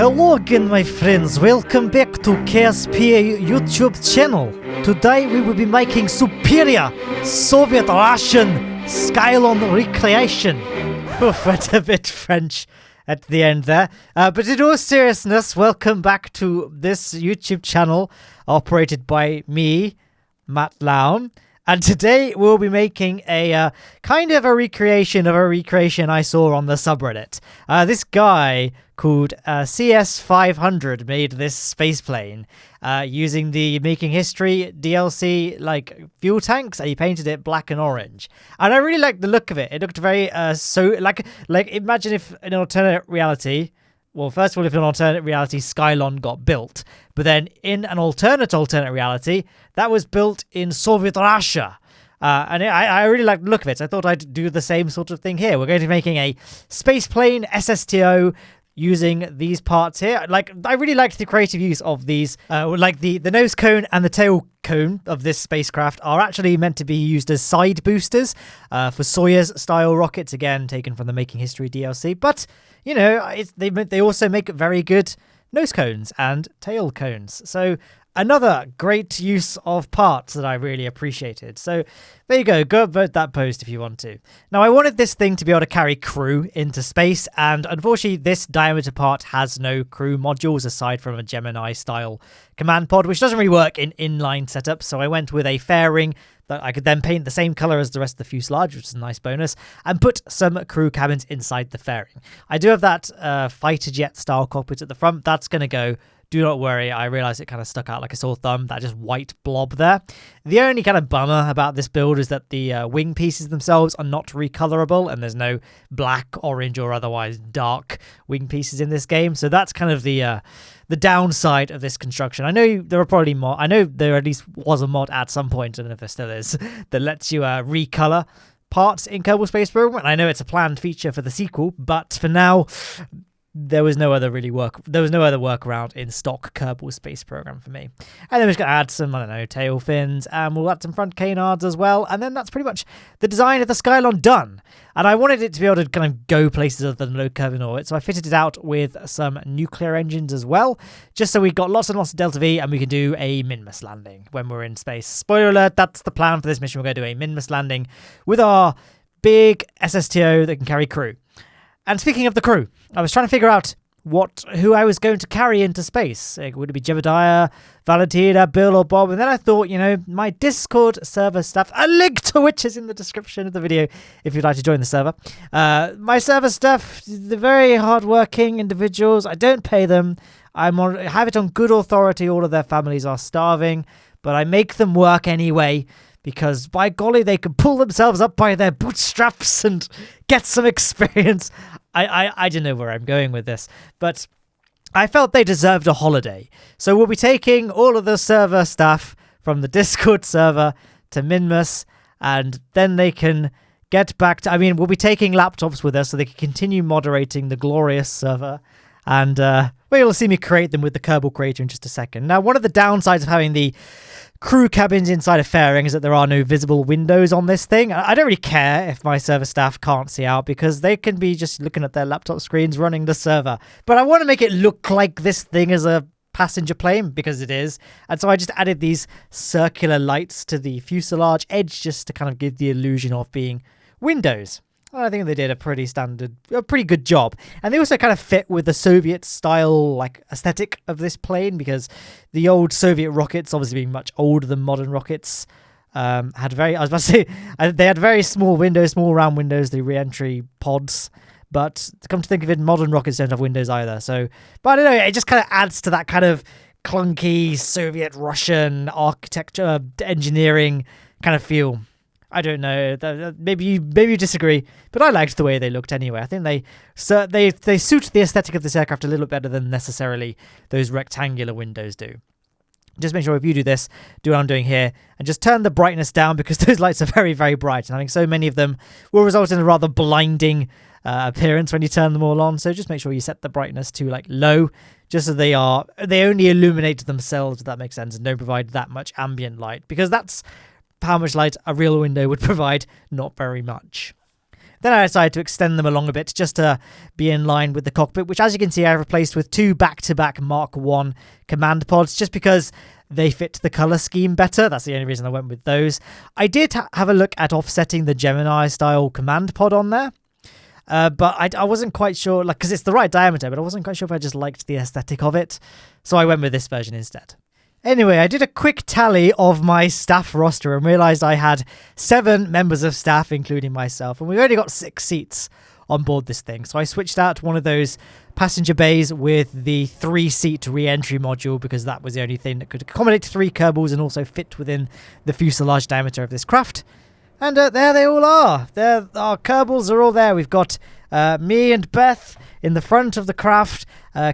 Hello again, my friends. Welcome back to KSP YouTube channel. Today we will be making superior Soviet-Russian Skylon recreation. Oof, went a bit French at the end there. But in all seriousness, welcome back to this YouTube channel operated by me, Matt Lowne. And today we'll be making a kind of a recreation I saw on the subreddit. This guy called CS500 made this spaceplane using the Making History DLC like fuel tanks, and he painted it black and orange. And I really liked the look of it. It looked very like imagine if in an alternate reality. Well, first of all, if in an alternate reality Skylon got built, but then in an alternate reality, that was built in Soviet Russia. And I really like the look of it, so I thought I'd do the same sort of thing here. We're going to be making a space plane SSTO using these parts here. Like, I really liked the creative use of these. Like the nose cone and the tail cone of this spacecraft are actually meant to be used as side boosters for Soyuz-style rockets, again, taken from the Making History DLC. But, you know, they also make very good nose cones and tail cones. So another great use of parts that I really appreciated. So there you go vote that post if you want to. Now, I wanted this thing to be able to carry crew into space, and unfortunately this diameter part has no crew modules aside from a Gemini style command pod, which doesn't really work in inline setups. So I went with a fairing that I could then paint the same color as the rest of the fuselage, which is a nice bonus, and put some crew cabins inside the fairing. I do have that fighter jet style cockpit at the front. That's going to go. Do not worry, I realised it kind of stuck out like a sore thumb, that just white blob there. The only kind of bummer about this build is that the wing pieces themselves are not recolorable, and there's no black, orange, or otherwise dark wing pieces in this game. So that's kind of the downside of this construction. I know there are probably more. I know there at least was a mod at some point, I don't know if there still is, that lets you recolor parts in Kerbal Space Program, and I know it's a planned feature for the sequel, but for now, there was no other workaround in stock Kerbal Space Program for me. And then we're just going to add some, I don't know, tail fins, and we'll add some front canards as well. And then that's pretty much the design of the Skylon done. And I wanted it to be able to kind of go places other than low curve in orbit, so I fitted it out with some nuclear engines as well, just so we got lots and lots of Delta V, and we can do a Minmus landing when we're in space. Spoiler alert, that's the plan for this mission. We're going to do a Minmus landing with our big SSTO that can carry crew. And speaking of the crew, I was trying to figure out who I was going to carry into space. Would it be Jebediah, Valentina, Bill, or Bob? And then I thought, you know, my Discord server staff, a link to which is in the description of the video if you'd like to join the server. My server staff, they're very hardworking individuals. I don't pay them. I have it on good authority. All of their families are starving, but I make them work anyway, because by golly, they can pull themselves up by their bootstraps and get some experience. I don't know where I'm going with this, but I felt they deserved a holiday. So we'll be taking all of the server staff from the Discord server to Minmus, and then they can get back to... I mean, we'll be taking laptops with us so they can continue moderating the glorious server. And well, you'll see me create them with the Kerbal Creator in just a second. Now, one of the downsides of having the crew cabins inside a fairing is that there are no visible windows on this thing. I don't really care if my server staff can't see out, because they can be just looking at their laptop screens running the server. But I want to make it look like this thing is a passenger plane, because it is. And so I just added these circular lights to the fuselage edge just to kind of give the illusion of being windows. I think they did a pretty good job. And they also kind of fit with the Soviet style like aesthetic of this plane, because the old Soviet rockets, obviously being much older than modern rockets, had very small windows, small round windows, the re-entry pods. But to come to think of it, modern rockets don't have windows either. So, but I don't know, it just kind of adds to that kind of clunky Soviet Russian architecture, engineering kind of feel. I don't know. Maybe you disagree, but I liked the way they looked anyway. I think they suit the aesthetic of this aircraft a little better than necessarily those rectangular windows do. Just make sure if you do this, do what I'm doing here, and just turn the brightness down, because those lights are very, very bright, and having so many of them will result in a rather blinding appearance when you turn them all on. So just make sure you set the brightness to like low, just so they only illuminate themselves, if that makes sense, and don't provide that much ambient light, because that's how much light a real window would provide. Not very much. Then I decided to extend them along a bit just to be in line with the cockpit, which as you can see I replaced with 2 back-to-back Mark 1 command pods just because they fit the colour scheme better. That's the only reason I went with those. I did have a look at offsetting the Gemini-style command pod on there. But I wasn't quite sure, like, because it's the right diameter, but I wasn't quite sure if I just liked the aesthetic of it. So I went with this version instead. Anyway, I did a quick tally of my staff roster and realised I had 7 members of staff, including myself, and we've only got 6 seats on board this thing. So I switched out one of those passenger bays with the 3-seat re-entry module because that was the only thing that could accommodate 3 Kerbals and also fit within the fuselage diameter of this craft. And there they all are. Our Kerbals are all there. We've got me and Beth in the front of the craft.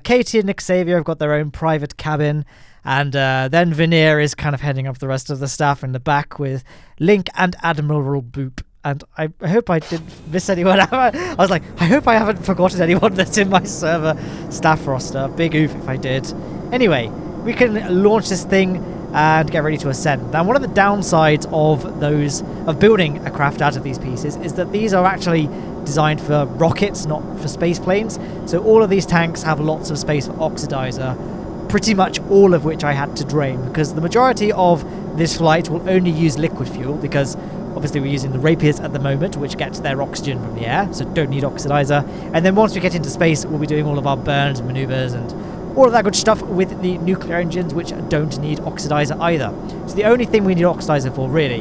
Katie and Nick Xavier have got their own private cabin. And then Veneer is kind of heading up the rest of the staff in the back with Link and Admiral Boop. And I hope I didn't miss anyone. I was like, I hope I haven't forgotten anyone that's in my server staff roster. Big oof if I did. Anyway, we can launch this thing and get ready to ascend. Now, one of the downsides of building a craft out of these pieces is that these are actually designed for rockets, not for space planes. So all of these tanks have lots of space for oxidizer, pretty much all of which I had to drain because the majority of this flight will only use liquid fuel because obviously we're using the Rapiers at the moment, which gets their oxygen from the air, so don't need oxidizer. And then once we get into space, we'll be doing all of our burns, maneuvers, and all of that good stuff with the nuclear engines, which don't need oxidizer either. So the only thing we need oxidizer for, really,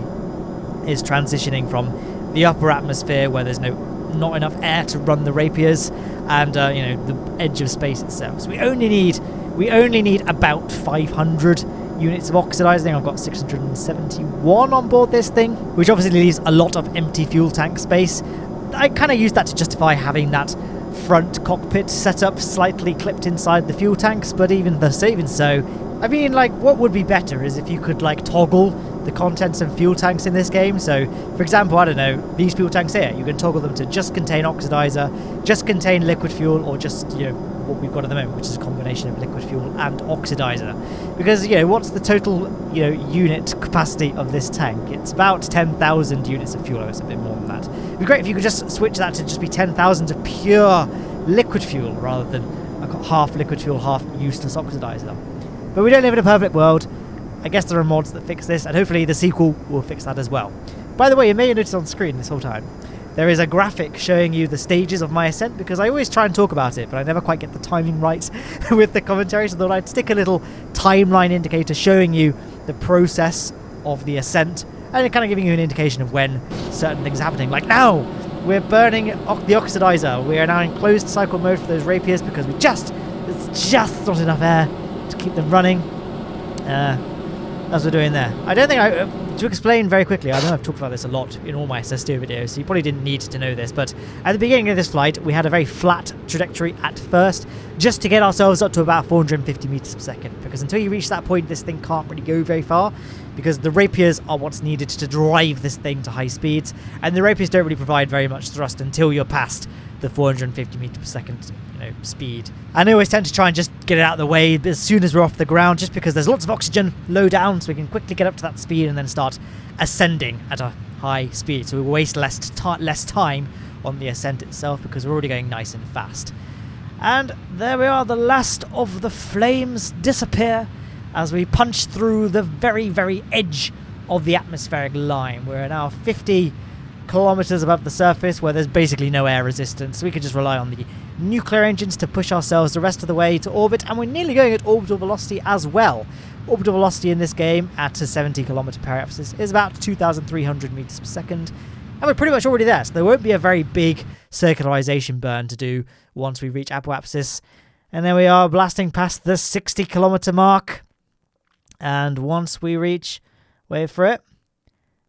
is transitioning from the upper atmosphere where there's not enough air to run the Rapiers and the edge of space itself. So we only need about 500 units of oxidizing. I've got 671 on board this thing, which obviously leaves a lot of empty fuel tank space. I kind of used that to justify having that front cockpit setup slightly clipped inside the fuel tanks, but even so, I mean, like, what would be better is if you could, like, toggle the contents of fuel tanks in this game. So, for example, I don't know, these fuel tanks here, you can toggle them to just contain oxidizer, just contain liquid fuel, or just, what we've got at the moment, which is a combination of liquid fuel and oxidizer. Because, what's the total, unit capacity of this tank? It's about 10,000 units of fuel. It's a bit more than that. It'd be great if you could just switch that to just be 10,000 of pure liquid fuel rather than half liquid fuel, half useless oxidizer. But we don't live in a perfect world. I guess there are mods that fix this, and hopefully the sequel will fix that as well. By the way, you may have noticed on screen this whole time, there is a graphic showing you the stages of my ascent, because I always try and talk about it, but I never quite get the timing right with the commentary, so I thought I'd stick a little timeline indicator showing you the process of the ascent, and kind of giving you an indication of when certain things are happening. Like now, we're burning the oxidizer. We are now in closed cycle mode for those Rapiers because there's just not enough air to keep them running. As we're doing there. I don't think to explain very quickly, I know I've talked about this a lot in all my SSD videos, so you probably didn't need to know this, but at the beginning of this flight, we had a very flat trajectory at first, just to get ourselves up to about 450 meters per second, because until you reach that point, this thing can't really go very far, because the Rapiers are what's needed to drive this thing to high speeds, and the Rapiers don't really provide very much thrust until you're past the 450 meters per second speed. And I always tend to try and just get it out of the way as soon as we're off the ground, just because there's lots of oxygen low down, so we can quickly get up to that speed and then start ascending at a high speed, so we waste less time on the ascent itself because we're already going nice and fast. And there we are, the last of the flames disappear as we punch through the very, very edge of the atmospheric line. We're now 50 kilometers above the surface where there's basically no air resistance, so we can just rely on the nuclear engines to push ourselves the rest of the way to orbit, and we're nearly going at orbital velocity as well. Orbital velocity in this game at a 70 kilometer periapsis is about 2,300 meters per second, and we're pretty much already there, so there won't be a very big circularization burn to do once we reach apoapsis. And there we are, blasting past the 60 kilometer mark, and once we reach, wait for it,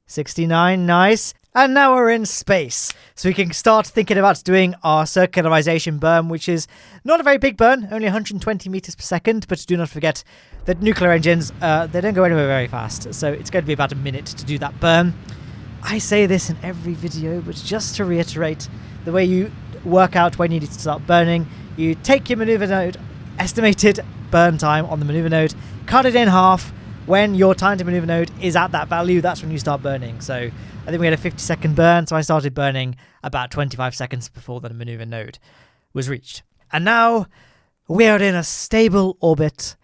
69, nice. And now we're in space, so we can start thinking about doing our circularization burn, which is not a very big burn, only 120 meters per second, but do not forget that nuclear engines, they don't go anywhere very fast, so it's going to be about a minute to do that burn. I say this in every video, but just to reiterate, the way you work out when you need to start burning, you take your maneuver node, estimated burn time on the maneuver node, cut it in half, when your time to maneuver node is at that value, that's when you start burning. So I think we had a 50-second burn, so I started burning about 25 seconds before the maneuver node was reached. And now we are in a stable orbit.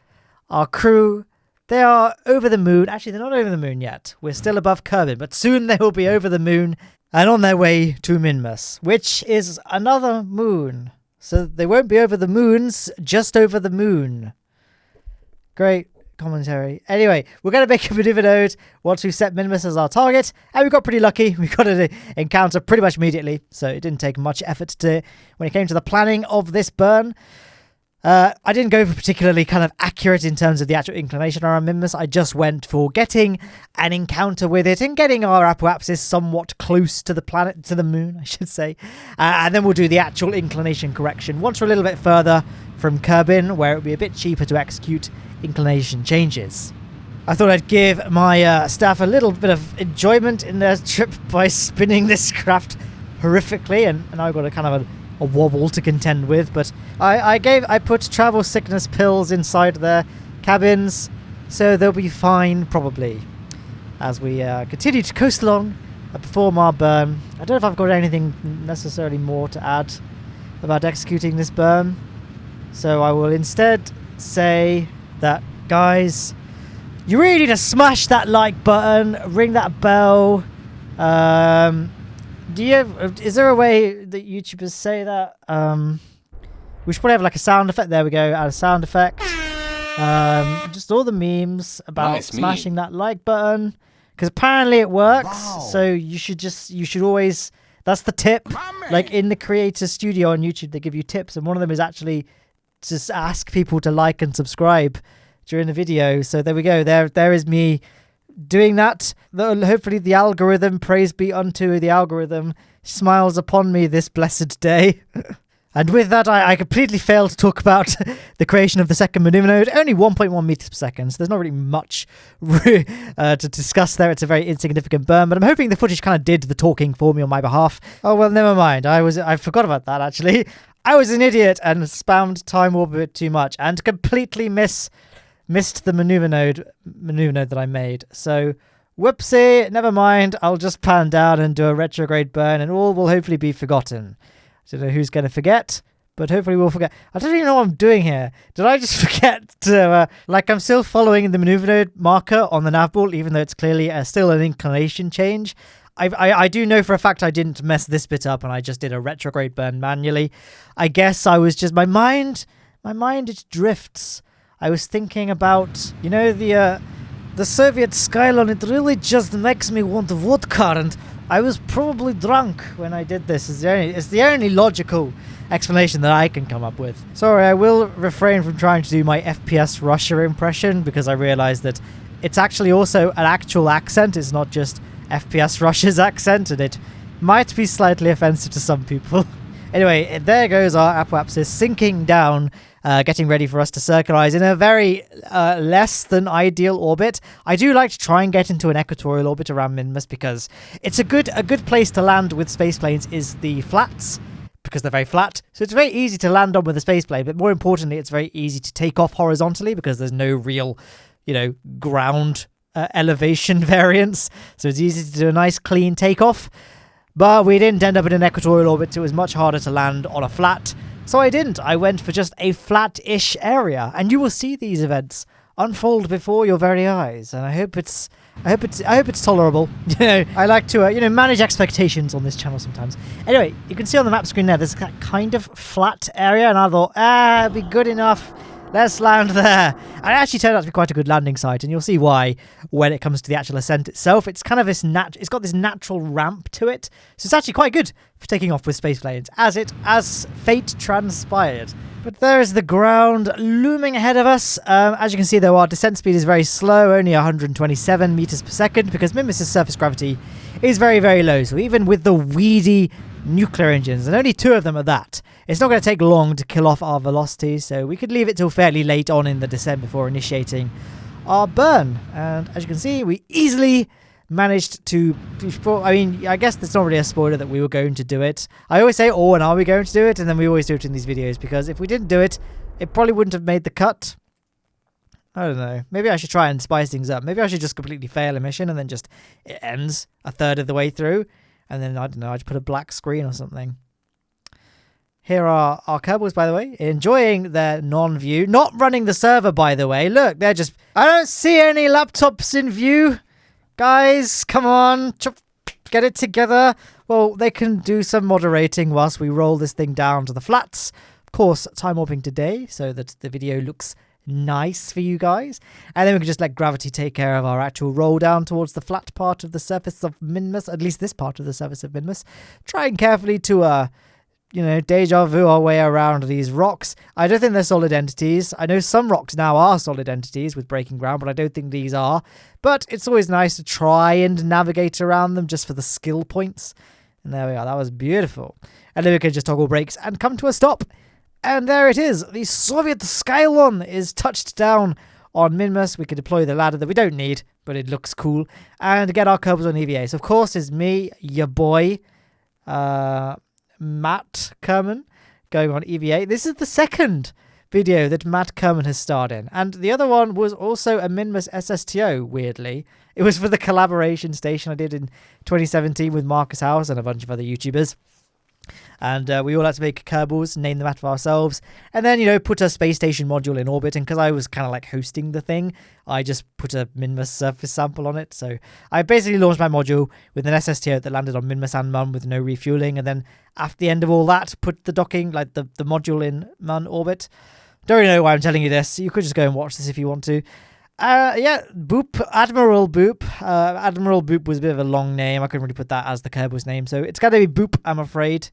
Our crew, they are over the moon. Actually, they're not over the moon yet. We're still above Kerbin, but soon they will be over the moon and on their way to Minmus, which is another moon. So they won't be over the moons, just over the moon. Great commentary. Anyway, we're going to make a maneuver node once we've set Minmus as our target, and we got pretty lucky. We got an encounter pretty much immediately, so it didn't take much effort to when it came to the planning of this burn. I didn't go for particularly kind of accurate in terms of the actual inclination around Minmus. I just went for getting an encounter with it and getting our apoapsis somewhat close to the planet, to the moon, I should say. And then we'll do the actual inclination correction once we're a little bit further from Kerbin, where it would be a bit cheaper to execute inclination changes. I thought I'd give my staff a little bit of enjoyment in their trip by spinning this craft horrifically, and I've got a kind of a wobble to contend with, but I put travel sickness pills inside their cabins, so they'll be fine probably as we continue to coast along and perform our burn. I don't know if I've got anything necessarily more to add about executing this burn, so I will instead say that, guys, you really need to smash that like button, ring that bell. Is there a way that YouTubers say that? We should probably have like a sound effect. There we go. Add a sound effect. Just all the memes about smashing that like button, because apparently it works. Wow. So you should always. That's the tip. Like in the Creator Studio on YouTube, they give you tips, and one of them is actually just ask people to like and subscribe during the video. So there we go. There is me doing that. Hopefully the algorithm, praise be unto the algorithm, smiles upon me this blessed day. And with that, I completely failed to talk about the creation of the second maneuver node. Only 1.1 meters per second, so there's not really much to discuss there. It's a very insignificant burn, but I'm hoping the footage kind of did the talking for me on my behalf. Oh, well, never mind. I forgot about that, actually. I was an idiot and spammed time warp a bit too much and completely missed the maneuver node that I made. So, whoopsie, never mind. I'll just pan down and do a retrograde burn, and all will hopefully be forgotten. I don't know who's going to forget, but hopefully we'll forget. I don't even know what I'm doing here. Did I just forget to, I'm still following the maneuver node marker on the navball, even though it's clearly still an inclination change. I do know for a fact I didn't mess this bit up, and I just did a retrograde burn manually. I guess I was just, my mind, it drifts. I was thinking about, the Soviet Skylon. It really just makes me want vodka, and I was probably drunk when I did this. It's the only logical explanation that I can come up with. Sorry, I will refrain from trying to do my FPS Russia impression, because I realised that it's actually also an actual accent. It's not just FPS Russia's accent, and it might be slightly offensive to some people. Anyway, there goes our apoapsis sinking down, getting ready for us to circularize in a very less than ideal orbit. I do like to try and get into an equatorial orbit around Minmus, because it's a good place to land with space planes is the flats, because they're very flat. So it's very easy to land on with a space plane, but more importantly, it's very easy to take off horizontally, because there's no real, ground elevation variance. So it's easy to do a nice clean takeoff. But we didn't end up in an equatorial orbit, so it was much harder to land on a flat. So I didn't. I went for just a flat-ish area, and you will see these events unfold before your very eyes. And I hope it's tolerable. I like to manage expectations on this channel sometimes. Anyway, you can see on the map screen there, there's that kind of flat area, and I thought, it'd be good enough. Let's land there. And it actually turned out to be quite a good landing site, and you'll see why when it comes to the actual ascent itself. It's kind of it's got this natural ramp to it, so it's actually quite good for taking off with space planes, as fate transpired. But there is the ground looming ahead of us. As you can see, though, our descent speed is very slow, only 127 meters per second, because Minmus's surface gravity is very, very low. So even with the weedy nuclear engines, and only 2 of them at that, it's not going to take long to kill off our velocity, so we could leave it till fairly late on in the descent before initiating our burn. And as you can see, we easily managed to... I guess that's not really a spoiler that we were going to do it. I always say, and are we going to do it? And then we always do it in these videos, because if we didn't do it, it probably wouldn't have made the cut. I don't know. Maybe I should try and spice things up. Maybe I should just completely fail a mission and then just it ends a third of the way through. And then, I don't know, I just put a black screen or something. Here are our Kerbals, by the way, enjoying their non-view. Not running the server, by the way. Look, they're just... I don't see any laptops in view. Guys, come on. Get it together. Well, they can do some moderating whilst we roll this thing down to the flats. Of course, time warping today so that the video looks nice for you guys. And then we can just let gravity take care of our actual roll down towards the flat part of the surface of Minmus. At least this part of the surface of Minmus. Trying carefully to... deja vu our way around these rocks. I don't think they're solid entities. I know some rocks now are solid entities with breaking ground, but I don't think these are. But it's always nice to try and navigate around them just for the skill points. And there we are. That was beautiful. And then we can just toggle brakes and come to a stop. And there it is. The Soviet Skylon is touched down on Minmus. We can deploy the ladder that we don't need, but it looks cool. And get our Kerbals on EVA. So, of course, is me, your boy, Matt Kerman, going on EVA. This is the second video that Matt Kerman has starred in. And the other one was also a Minmus SSTO, weirdly. It was for the collaboration station I did in 2017 with Marcus House and a bunch of other YouTubers. And we all had to make Kerbals, name them after ourselves, and then, put a space station module in orbit. And because I was kind of like hosting the thing, I just put a Minmus surface sample on it. So I basically launched my module with an SSTO that landed on Minmus and Mun with no refueling. And then after the end of all that, put the docking, like the module in Mun orbit. Don't really know why I'm telling you this. You could just go and watch this if you want to. Boop, Admiral Boop. Admiral Boop was a bit of a long name. I couldn't really put that as the Kerbals name. So it's got to be Boop, I'm afraid.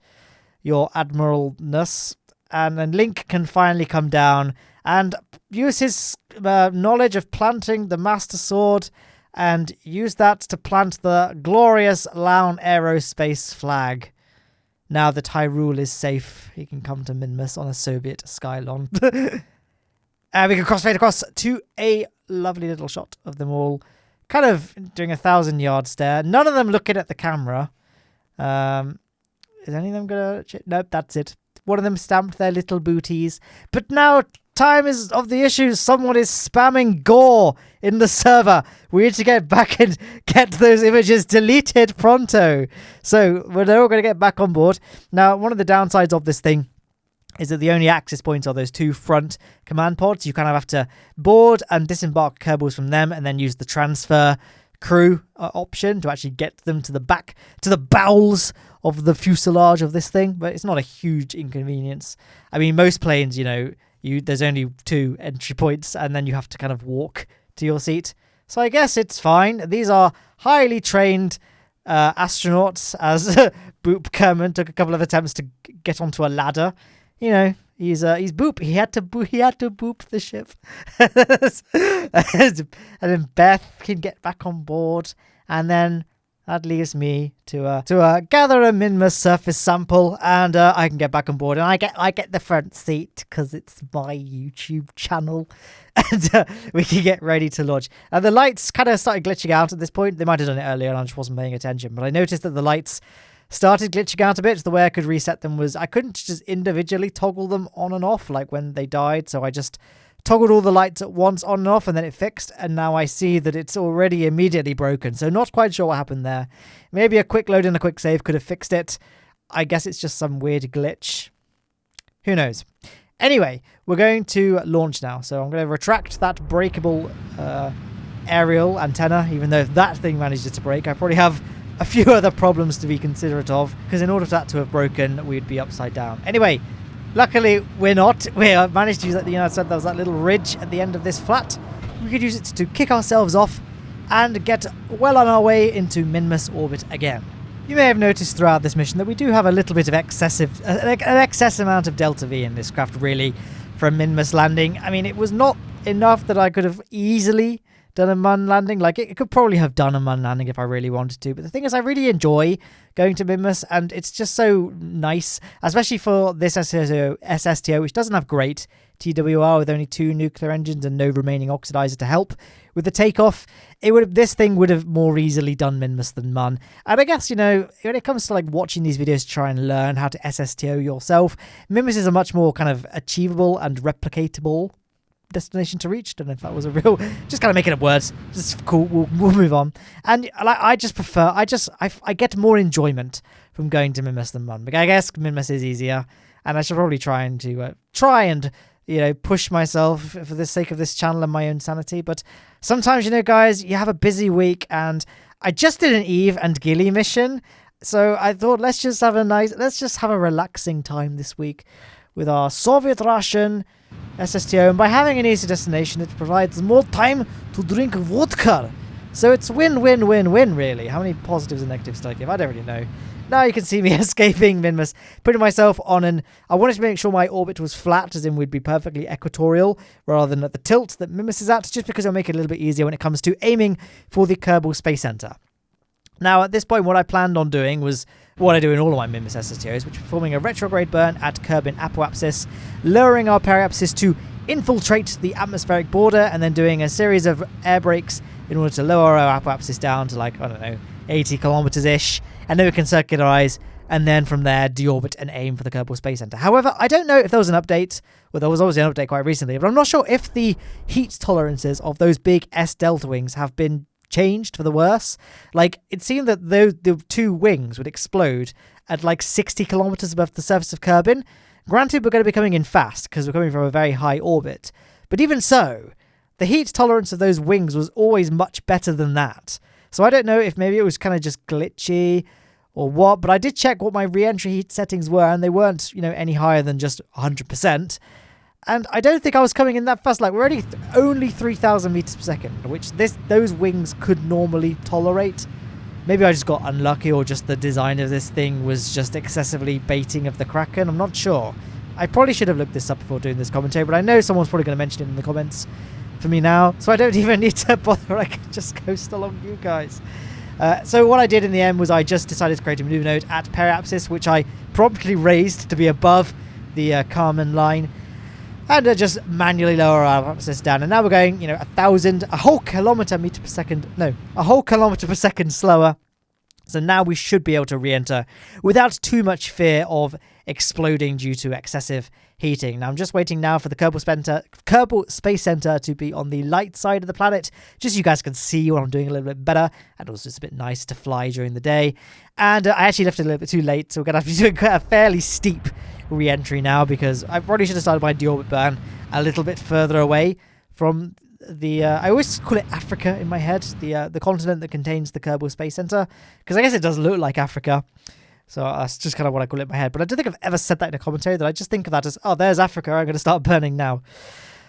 Your admiralness. And then Link can finally come down and use his knowledge of planting the Master Sword and use that to plant the glorious Lowne aerospace flag. Now that Hyrule is safe, he can come to Minmus on a Soviet Skylon. And we can crossfade across to a lovely little shot of them all kind of doing a 1,000-yard stare. None of them looking at the camera. Is any of them going to... Nope, that's it. One of them stamped their little booties. But now time is of the issue. Someone is spamming gore in the server. We need to get back and get those images deleted pronto. So we're all going to get back on board. Now, one of the downsides of this thing is that the only access points are those two front command pods. You kind of have to board and disembark Kerbals from them and then use the transfer crew option to actually get them to the back, to the bowels of the fuselage of this thing. But it's not a huge inconvenience. I mean, most planes, there's only 2 entry points and then you have to kind of walk to your seat. So I guess it's fine. These are highly trained astronauts, as Boop Kerman took a couple of attempts to get onto a ladder. He's Boop. He had to boop the ship. And then Beth can get back on board, and then that leaves me to gather a Minmus surface sample, and I can get back on board, and I get the front seat because it's my YouTube channel, and we can get ready to launch. And the lights kind of started glitching out at this point. They might have done it earlier, and I just wasn't paying attention. But I noticed that the lights started glitching out a bit. The way I could reset them was I couldn't just individually toggle them on and off like when they died. So I just toggled all the lights at once on and off, and then it fixed. And now I see that it's already immediately broken. So not quite sure what happened there. Maybe a quick load and a quick save could have fixed it. I guess it's just some weird glitch. Who knows? Anyway, we're going to launch now. So I'm going to retract that breakable aerial antenna, even though if that thing manages to break, I probably have a few other problems to be considerate of, because in order for that to have broken, we'd be upside down. Anyway, luckily we're not. We managed to use that. I said there was that little ridge at the end of this flat. We could use it to kick ourselves off and get well on our way into Minmus orbit again. You may have noticed throughout this mission that we do have a little bit of an excess amount of Delta V in this craft, really, for a Minmus landing. I mean, it was not enough that I could have easily done a Mun landing. Like, it could probably have done a Mun landing if I really wanted to. But the thing is, I really enjoy going to Minmus, and it's just so nice, especially for this SSTO, which doesn't have great TWR with only 2 nuclear engines and no remaining oxidizer to help with the takeoff. This thing would have more easily done Minmus than Mun. And I guess, when it comes to like watching these videos to try and learn how to SSTO yourself, Minmus is a much more kind of achievable and replicatable destination to reach. Don't know if that was a real... Just kind of making up words. Just cool. We'll move on. And I just prefer... I get more enjoyment from going to Minmus than Mun. I guess Minmus is easier. And I should probably try and push myself for the sake of this channel and my own sanity. But sometimes, guys, you have a busy week, and I just did an Eve and Gilly mission. So I thought, let's just have a relaxing time this week with our Soviet-Russian SSTO. And by having an easy destination, it provides more time to drink vodka. So it's win-win-win-win, really. How many positives and negatives did I give? I don't really know. Now you can see me escaping Minmus, putting myself on I wanted to make sure my orbit was flat, as in we'd be perfectly equatorial, rather than at the tilt that Minmus is at, just because it'll make it a little bit easier when it comes to aiming for the Kerbal Space Center. Now, at this point, what I planned on doing was what I do in all of my Minmus SSTOs, which is performing a retrograde burn at Kerbin apoapsis, lowering our periapsis to infiltrate the atmospheric border, and then doing a series of air brakes in order to lower our apoapsis down to 80 kilometers-ish, and then we can circularize, and then from there deorbit and aim for the Kerbal Space Center. However, I don't know if there was an update. Well, there was obviously an update quite recently, but I'm not sure if the heat tolerances of those big S-delta wings have been changed for the worse. It seemed that the two wings would explode at 60 kilometers above the surface of Kerbin. Granted, we're going to be coming in fast because we're coming from a very high orbit, but even so, the heat tolerance of those wings was always much better than that. So I don't know if maybe it was kind of just glitchy or what, but I did check what my re-entry heat settings were, and they weren't, any higher than just 100%. And I don't think I was coming in that fast. We're already only 3,000 meters per second, which those wings could normally tolerate. Maybe I just got unlucky, or just the design of this thing was just excessively baiting of the Kraken. I'm not sure. I probably should have looked this up before doing this commentary, but I know someone's probably going to mention it in the comments for me now, so I don't even need to bother. I can just coast along you guys. So what I did in the end was I just decided to create a maneuver node at periapsis, which I promptly raised to be above the Kármán line, and just manually lower our periapsis down. And now we're going, a whole kilometer per second slower. So now we should be able to re-enter without too much fear of exploding due to excessive heating. Now I'm just waiting now for the Kerbal Space Center to be on the light side of the planet, just so you guys can see what I'm doing a little bit better, and also it's a bit nice to fly during the day. And I actually left it a little bit too late, so we're going to have to do a fairly steep re-entry now, because I probably should have started my deorbit burn a little bit further away from the I always call it Africa in my head, the continent that contains the Kerbal Space Center, because I guess it does look like Africa. So that's just kind of what I call it in my head. But I don't think I've ever said that in a commentary, that I just think of that as, oh, there's Africa, I'm going to start burning now.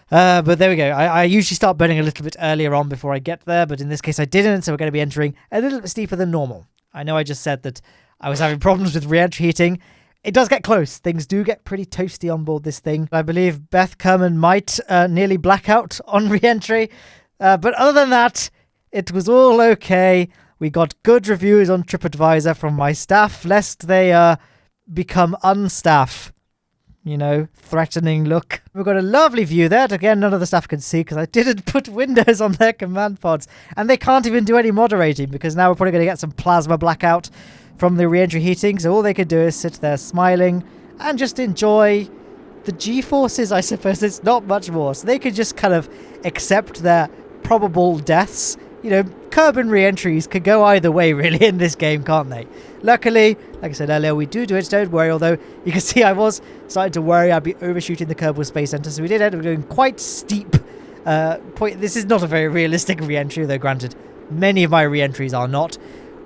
But there we go. I usually start burning a little bit earlier on before I get there, but in this case I didn't, so we're going to be entering a little bit steeper than normal. I know I just said that I was having problems with re-entry heating. It does get close. Things do get pretty toasty on board this thing. I believe Beth Kerman might nearly black out on re-entry. But other than that, it was all okay. We got good reviews on TripAdvisor from my staff, lest they become unstaff. Threatening look. We've got a lovely view there. Again, none of the staff can see because I didn't put windows on their command pods. And they can't even do any moderating, because now we're probably going to get some plasma blackout from the re-entry heating. So all they could do is sit there smiling and just enjoy the G-forces, I suppose. It's not much more. So they could just kind of accept their probable deaths. Kerbin re-entries could go either way, really, in this game, can't they? Luckily, like I said earlier, we do it, don't worry, although you can see I was starting to worry I'd be overshooting the Kerbal Space Center, so we did end up doing quite steep point. This is not a very realistic re-entry, though granted, many of my re-entries are not.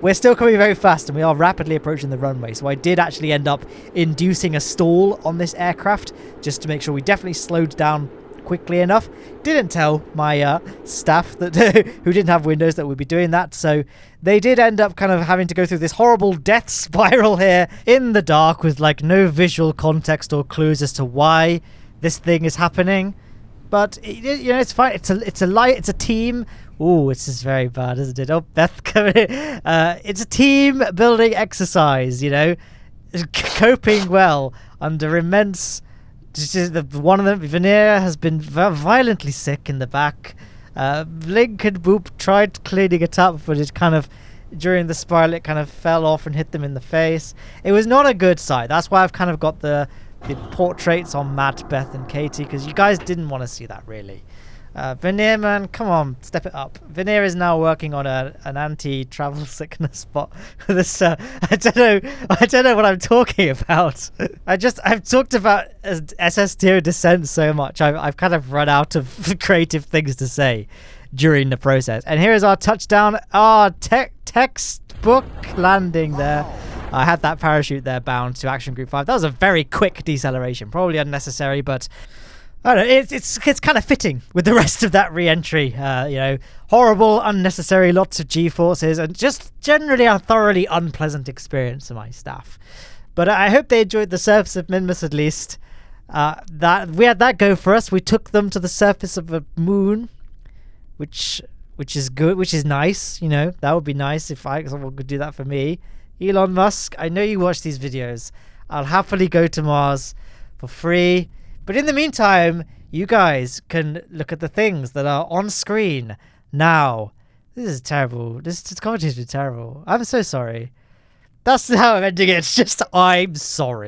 We're still coming very fast, and we are rapidly approaching the runway, so I did actually end up inducing a stall on this aircraft, just to make sure we definitely slowed down quickly enough. Didn't tell my staff that who didn't have windows that we'd be doing that, so they did end up kind of having to go through this horrible death spiral here in the dark with no visual context or clues as to why this thing is happening. But it's fine. It's a team. Ooh, this is very bad, isn't it? Oh, Beth coming in. It's a team building exercise, coping well under immense. One of them, Veneer, has been violently sick in the back. Link and Boop tried cleaning it up, but it kind of, during the spiral, it kind of fell off and hit them in the face. It was not a good sight. That's why I've kind of got the the portraits on Matt, Beth, and Katie, because you guys didn't want to see that really. Veneer, man, come on, step it up. Veneer is now working on an anti-travel sickness spot. This, I don't know what I'm talking about. I've talked about SSTO Descent so much. I've kind of run out of creative things to say during the process. And here is our touchdown, our textbook landing there. I had that parachute there bound to Action Group 5. That was a very quick deceleration, probably unnecessary, but I don't know, it's kind of fitting with the rest of that re-entry. You know, horrible, unnecessary, lots of G-forces, and just generally a thoroughly unpleasant experience for my staff. But I hope they enjoyed the surface of Minmus at least. That we had that go for us. We took them to the surface of a moon, which is good, which is nice. You know, that would be nice if someone could do that for me. Elon Musk, I know you watch these videos. I'll happily go to Mars for free. But in the meantime, you guys can look at the things that are on screen now. This is terrible. This commentary's been terrible. I'm so sorry. That's how I'm ending it. It's just, I'm sorry.